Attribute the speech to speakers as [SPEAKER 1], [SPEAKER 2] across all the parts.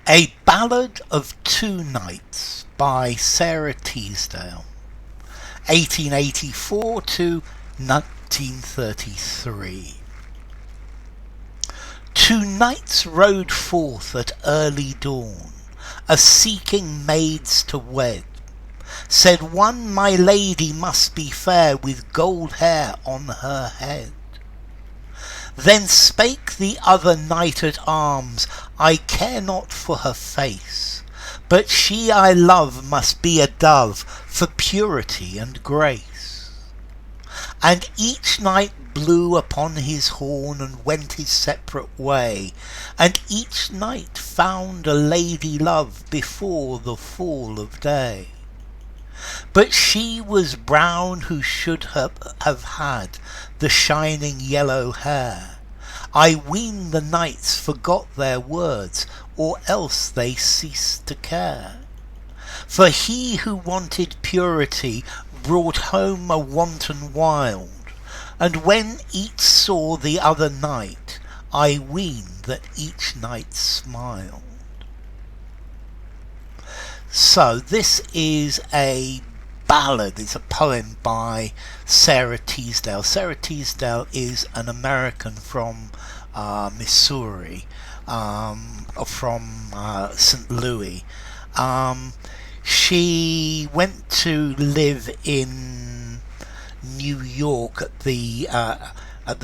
[SPEAKER 1] A Ballad of Two Nights by Sara Teasdale, 1884 to 1933. Two knights rode forth at early dawn, a-seeking maids to wed. Said one, my lady must be fair, with gold hair on her head. Then spake the other knight at arms, I care not for her face, but she I love must be a dove, for purity and grace. And each knight blew upon his horn, and went his separate way, and each knight found a lady love, before the fall of day. But she was brown who should have had the shining yellow hair. I ween the knights forgot their words, or else they ceased to care. For he who wanted purity brought home a wanton wild, and when each saw the other knight, I ween that each knight smiled. So this is a ballad. It's a poem by Sara Teasdale. Sara Teasdale is an American from Missouri, from St. Louis. She went to live in New York at the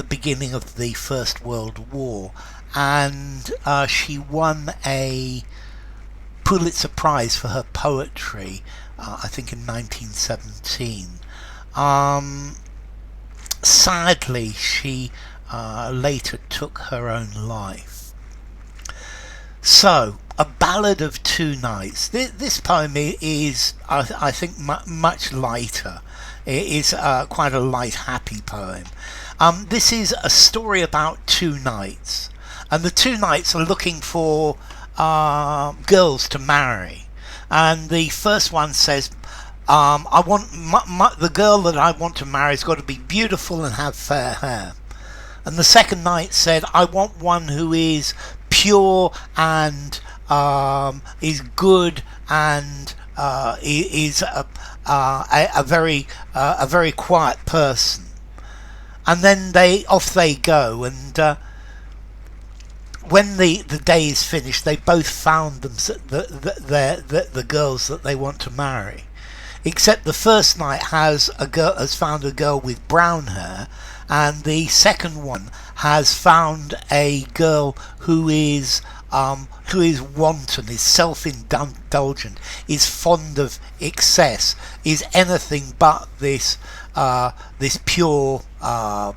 [SPEAKER 1] beginning of the First World War, and she won a Pulitzer Prize for her poetry, I think in 1917. Sadly, she later took her own life. So, A Ballad of Two Nights. This poem is, I think, much lighter. It is quite a light, happy poem. This is a story about two knights, and the two knights are looking for girls to marry. And the first one says, I want the girl that I want to marry has got to be beautiful and have fair hair. And the second knight said, I want one who is pure and is good and is a very quiet person. And then off they go, and when the day is finished, they both found the girls that they want to marry. Except the first knight has found a girl with brown hair, and the second one has found a girl who is wanton, is self-indulgent, is fond of excess, is anything but this pure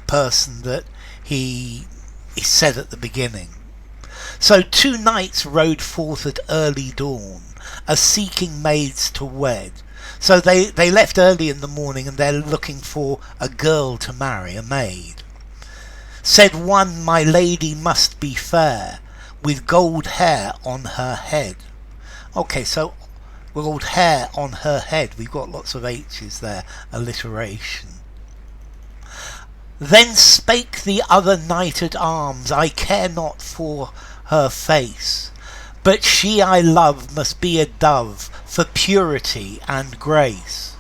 [SPEAKER 1] person that he said at the beginning. So two knights rode forth at early dawn, a-seeking maids to wed. So they left early in the morning, and they're looking for a girl to marry, a maid. Said one, my lady must be fair, with gold hair on her head. Okay, so gold hair on her head, we've got lots of H's there, alliteration. Then spake the other knight at arms, I care not for her face, but she I love must be a dove, for purity and grace.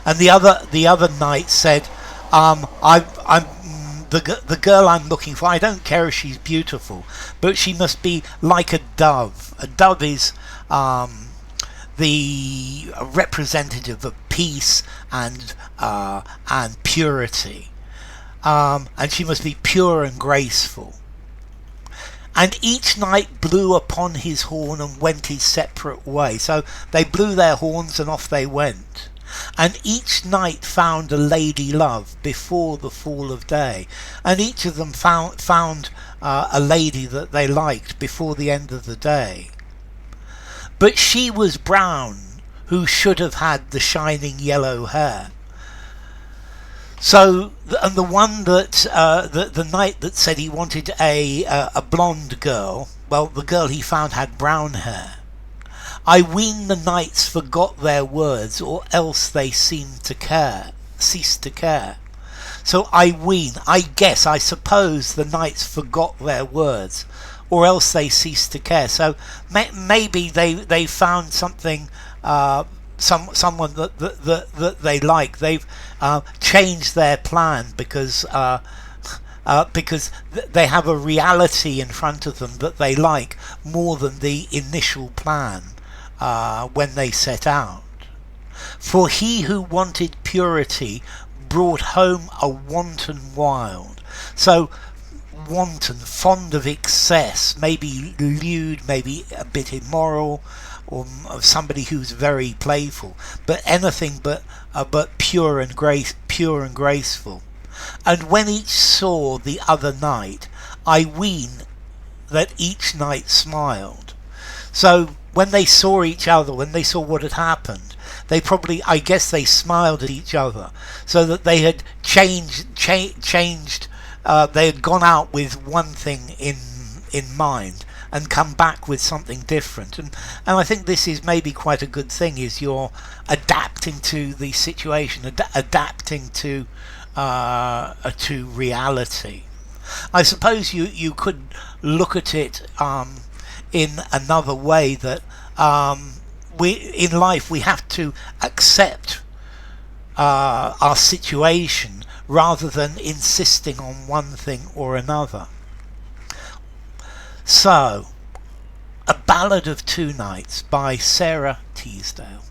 [SPEAKER 1] And the other knight said, I'm the girl I'm looking for, I don't care if she's beautiful, but she must be like a dove. A dove is the representative of peace and purity, and she must be pure and graceful. And each knight blew upon his horn, and went his separate way. So they blew their horns, and off they went. And each knight found a lady love, before the fall of day. And each of them found a lady that they liked, before the end of the day. But she was brown who should have had the shining yellow hair. So, and the one that the knight that said he wanted a blonde girl, well, the girl he found had brown hair. I ween the knights forgot their words, or else they ceased to care. So I ween, I guess, I suppose the knights forgot their words, or else they cease to care. So maybe they found something, someone that they like. They've changed their plan because they have a reality in front of them that they like more than the initial plan when they set out. For he who wanted purity brought home a wanton wild. So wanton, fond of excess, maybe lewd, maybe a bit immoral, or somebody who's very playful, but anything but pure and graceful. And when each saw the other night, I ween that each night smiled. So when they saw each other, when they saw what had happened, they probably, I guess, they smiled at each other, so that they had changed. They had gone out with one thing in mind and come back with something different. And I think this is maybe quite a good thing. Is you're adapting to the situation, adapting to reality. I suppose you could look at it in another way, that in life we have to accept our situation rather than insisting on one thing or another. So, A Ballad of Two Nights by Sara Teasdale.